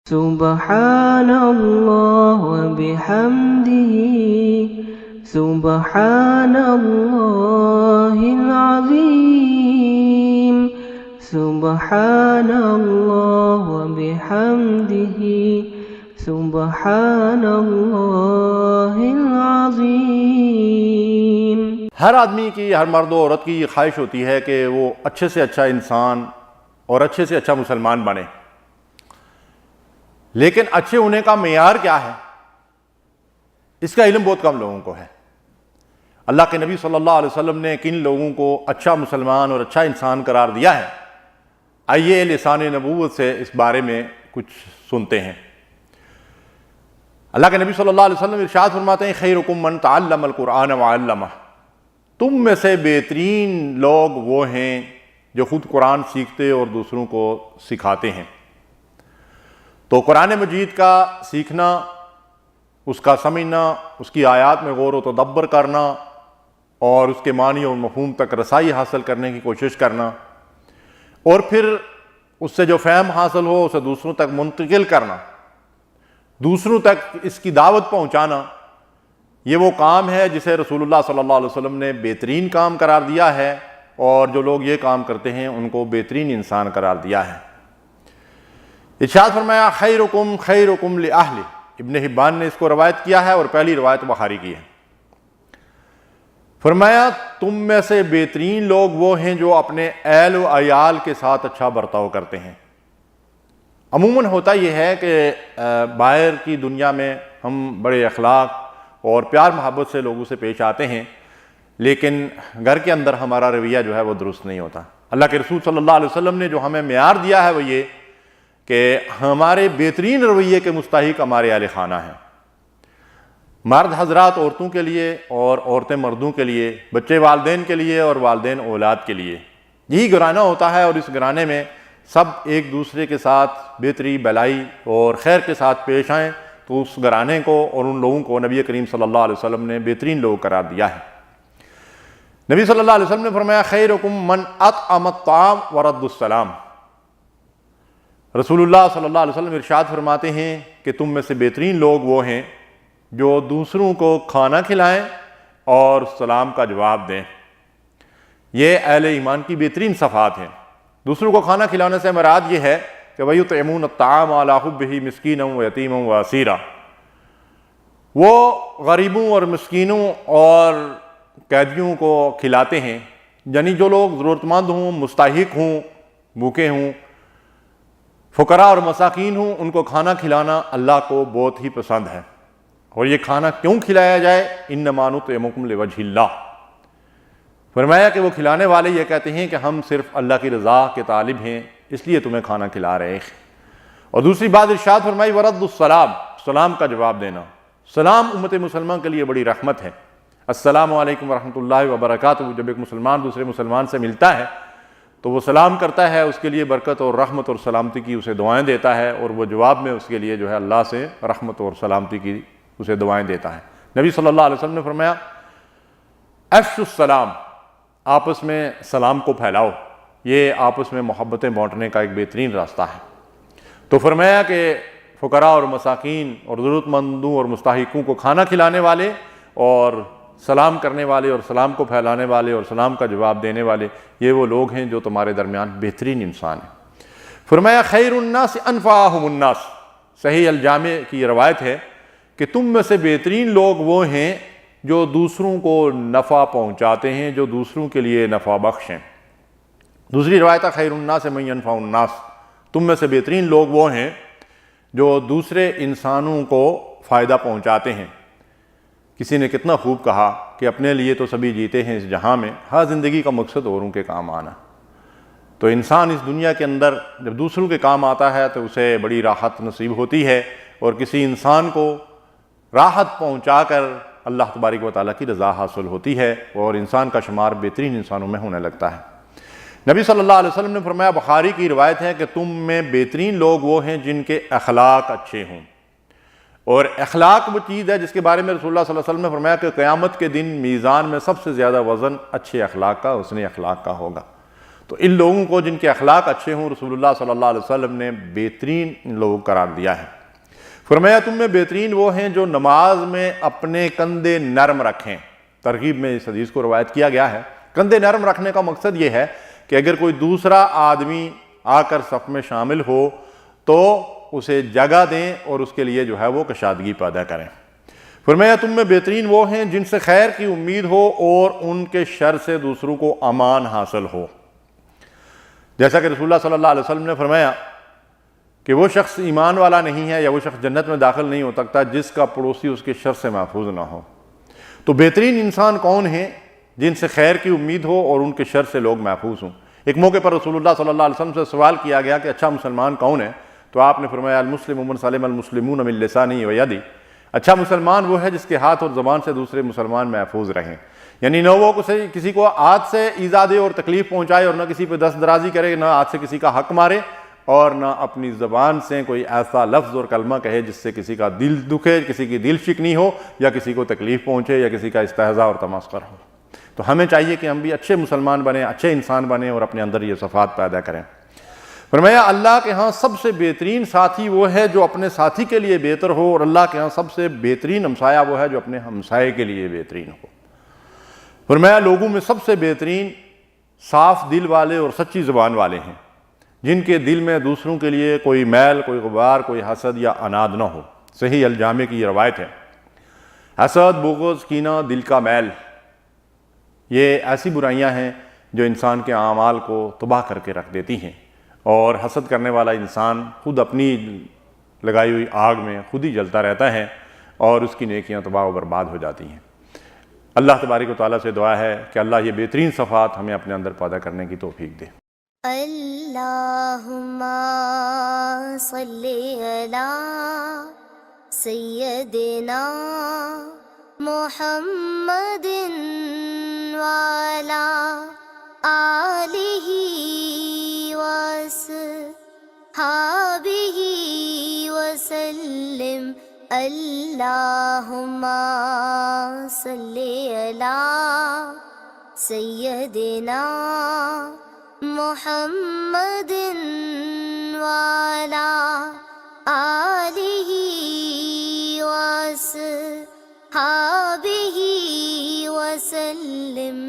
سبحان اللہ وبحمدہ سبحان اللہ العظیم سبحان اللہ وبحمدہ سبحان اللہ العظیم۔ ہر آدمی کی، ہر مرد و عورت کی یہ خواہش ہوتی ہے کہ وہ اچھے سے اچھا انسان اور اچھے سے اچھا مسلمان بنے، لیکن اچھے ہونے کا معیار کیا ہے اس کا علم بہت کم لوگوں کو ہے۔ اللہ کے نبی صلی اللہ علیہ وسلم نے کن لوگوں کو اچھا مسلمان اور اچھا انسان قرار دیا ہے، آئیے لسان نبوت سے اس بارے میں کچھ سنتے ہیں۔ اللہ کے نبی صلی اللہ علیہ وسلم ارشاد فرماتے ہیں خیرکم من تعلم القرآن وعلمہ، تم میں سے بہترین لوگ وہ ہیں جو خود قرآن سیکھتے اور دوسروں کو سکھاتے ہیں۔ تو قرآن مجید کا سیکھنا، اس کا سمجھنا، اس کی آیات میں غور و تدبر کرنا اور اس کے معنی اور مفہوم تک رسائی حاصل کرنے کی کوشش کرنا، اور پھر اس سے جو فہم حاصل ہو اسے دوسروں تک منتقل کرنا، دوسروں تک اس کی دعوت پہنچانا، یہ وہ کام ہے جسے رسول اللہ صلی اللہ علیہ وسلم نے بہترین کام قرار دیا ہے، اور جو لوگ یہ کام کرتے ہیں ان کو بہترین انسان قرار دیا ہے۔ ارشاد فرمایا خیرکم خیرکم لأہلہ، ابن حبان نے اس کو روایت کیا ہے اور پہلی روایت بخاری کی ہے۔ فرمایا تم میں سے بہترین لوگ وہ ہیں جو اپنے اہل و عیال کے ساتھ اچھا برتاؤ کرتے ہیں۔ عموماً ہوتا یہ ہے کہ باہر کی دنیا میں ہم بڑے اخلاق اور پیار محبت سے لوگوں سے پیش آتے ہیں، لیکن گھر کے اندر ہمارا رویہ جو ہے وہ درست نہیں ہوتا۔ اللہ کے رسول صلی اللہ علیہ وسلم نے جو ہمیں معیار دیا ہے وہ یہ کہ ہمارے بہترین رویے کے مستحق ہمارے اہل خانہ ہیں۔ مرد حضرات عورتوں کے لیے اور عورتیں مردوں کے لیے، بچے والدین کے لیے اور والدین اولاد کے لیے، یہی گھرانہ ہوتا ہے، اور اس گھرانے میں سب ایک دوسرے کے ساتھ بہتری، بھلائی اور خیر کے ساتھ پیش آئیں تو اس گھرانے کو اور ان لوگوں کو نبی کریم صلی اللہ علیہ وسلم نے بہترین لوگ قرار دیا ہے۔ نبی صلی اللہ علیہ وسلم نے فرمایا خیرکم من اطعم الطعام ورد السلام، رسول اللہ صلی اللہ علیہ وسلم ارشاد فرماتے ہیں کہ تم میں سے بہترین لوگ وہ ہیں جو دوسروں کو کھانا کھلائیں اور سلام کا جواب دیں۔ یہ اہل ایمان کی بہترین صفات ہیں۔ دوسروں کو کھانا کھلانے سے مراد یہ ہے کہ وَيُطْعِمُونَ الطَّعَامَ عَلَىٰ حُبِّهِ مِسْكِينًا وَيَتِيمًا وَأَسِيرًا، وہ غریبوں اور مسکینوں اور قیدیوں کو کھلاتے ہیں، یعنی جو لوگ ضرورت مند ہوں، مستحق ہوں، بھوکے ہوں، فقراء اور مساکین ہوں، ان کو کھانا کھلانا اللہ کو بہت ہی پسند ہے۔ اور یہ کھانا کیوں کھلایا جائے؟ اِنَّمَا نُطْعِمُكُمْ لِوَجْهِ اللَّهِ، فرمایا کہ وہ کھلانے والے یہ کہتے ہیں کہ ہم صرف اللہ کی رضا کے طالب ہیں، اس لیے تمہیں کھانا کھلا رہے ہیں۔ اور دوسری بات ارشاد فرمائی ورد السلام، سلام کا جواب دینا۔ سلام امت مسلمان کے لیے بڑی رحمت ہے۔ السلام علیکم ورحمۃ اللہ وبرکاتہ، جب ایک مسلمان دوسرے مسلمان سے ملتا ہے تو وہ سلام کرتا ہے، اس کے لیے برکت اور رحمت اور سلامتی کی اسے دعائیں دیتا ہے، اور وہ جواب میں اس کے لیے جو ہے اللہ سے رحمت اور سلامتی کی اسے دعائیں دیتا ہے۔ نبی صلی اللہ علیہ وسلم نے فرمایا افشوا السلام، آپس میں سلام کو پھیلاؤ، یہ آپس میں محبتیں بانٹنے کا ایک بہترین راستہ ہے۔ تو فرمایا کہ فقراء اور مساکین اور ضرورت مندوں اور مستحقوں کو کھانا کھلانے والے اور سلام کرنے والے اور سلام کو پھیلانے والے اور سلام کا جواب دینے والے، یہ وہ لوگ ہیں جو تمہارے درمیان بہترین انسان ہیں۔ فرمایا خیر الناس انفعہم الناس، صحیح الجامع کی روایت ہے کہ تم میں سے بہترین لوگ وہ ہیں جو دوسروں کو نفع پہنچاتے ہیں، جو دوسروں کے لیے نفع بخش ہیں۔ دوسری روایت ہے خیر الناس من ینفع الناس، تم میں سے بہترین لوگ وہ ہیں جو دوسرے انسانوں کو فائدہ پہنچاتے ہیں۔ کسی نے کتنا خوب کہا کہ اپنے لیے تو سبھی جیتے ہیں اس جہاں میں، ہر زندگی کا مقصد اوروں کے کام آنا۔ تو انسان اس دنیا کے اندر جب دوسروں کے کام آتا ہے تو اسے بڑی راحت نصیب ہوتی ہے، اور کسی انسان کو راحت پہنچا کر اللہ تبارک و تعالیٰ کی رضا حاصل ہوتی ہے، اور انسان کا شمار بہترین انسانوں میں ہونے لگتا ہے۔ نبی صلی اللہ علیہ وسلم نے فرمایا، بخاری کی روایت ہے کہ تم میں بہترین لوگ وہ ہیں جن کے اخلاق اچھے ہوں۔ اور اخلاق وہ چیز ہے جس کے بارے میں رسول اللہ صلی اللہ علیہ وسلم نے فرمایا کہ قیامت کے دن میزان میں سب سے زیادہ وزن اچھے اخلاق کا، حسن اخلاق کا ہوگا۔ تو ان لوگوں کو جن کے اخلاق اچھے ہوں رسول اللہ صلی اللہ علیہ وسلم نے بہترین ان لوگوں کو قرار دیا ہے۔ فرمایا تم میں بہترین وہ ہیں جو نماز میں اپنے کندھے نرم رکھیں۔ ترغیب میں اس حدیث کو روایت کیا گیا ہے۔ کندھے نرم رکھنے کا مقصد یہ ہے کہ اگر کوئی دوسرا آدمی آ کر صف میں شامل ہو تو اسے جگہ دیں اور اس کے لیے جو ہے وہ کشادگی پیدا کریں۔ فرمایا تم میں بہترین وہ ہیں جن سے خیر کی امید ہو اور ان کے شر سے دوسروں کو امان حاصل ہو۔ جیسا کہ رسول اللہ صلی اللہ علیہ وسلم نے فرمایا کہ وہ شخص ایمان والا نہیں ہے یا وہ شخص جنت میں داخل نہیں ہو سکتا جس کا پڑوسی اس کے شر سے محفوظ نہ ہو۔ تو بہترین انسان کون ہیں؟ جن سے خیر کی امید ہو اور ان کے شر سے لوگ محفوظ ہوں۔ ایک موقع پر رسول اللہ صلی اللہ علیہ وسلم سے سوال کیا گیا کہ اچھا مسلمان کون ہے؟ تو آپ نے فرمایا المسلم من سلم المسلمون من لسانہ و یدہ، اچھا مسلمان وہ ہے جس کے ہاتھ اور زبان سے دوسرے مسلمان محفوظ رہیں، یعنی نہ وہ کسی کو ہاتھ سے ایذا دے اور تکلیف پہنچائے اور نہ کسی پہ دست درازی کرے، نہ ہاتھ سے کسی کا حق مارے، اور نہ اپنی زبان سے کوئی ایسا لفظ اور کلمہ کہے جس سے کسی کا دل دکھے، کسی کی دل شکنی ہو یا کسی کو تکلیف پہنچے یا کسی کا استہزاء اور تمسخر ہو۔ تو ہمیں چاہیے کہ ہم بھی اچھے مسلمان بنیں، اچھے انسان بنیں اور اپنے اندر یہ صفات پیدا کریں۔ فرمایا اللہ کے ہاں سب سے بہترین ساتھی وہ ہے جو اپنے ساتھی کے لیے بہتر ہو، اور اللہ کے ہاں سب سے بہترین ہمسایہ وہ ہے جو اپنے ہمسائے کے لیے بہترین ہو۔ فرمایا لوگوں میں سب سے بہترین صاف دل والے اور سچی زبان والے ہیں، جن کے دل میں دوسروں کے لیے کوئی میل، کوئی غبار، کوئی حسد یا عناد نہ ہو۔ صحیح الجامع کی یہ روایت ہے۔ حسد، بغض، کینہ، دل کا میل، یہ ایسی برائیاں ہیں جو انسان کے اعمال کو تباہ کر کے رکھ دیتی ہیں، اور حسد کرنے والا انسان خود اپنی لگائی ہوئی آگ میں خود ہی جلتا رہتا ہے اور اس کی نیکیاں تباہ و برباد ہو جاتی ہیں۔ اللہ تبارک و تعالیٰ سے دعا ہے کہ اللہ یہ بہترین صفات ہمیں اپنے اندر پیدا کرنے کی توفیق دے۔ اللہم صلی علی سیدنا محمد وعلی آلہ وصحبہ وسلم۔ اللہم صلی علی سیدنا محمد وعلی آلہ وصحبہ وسلم۔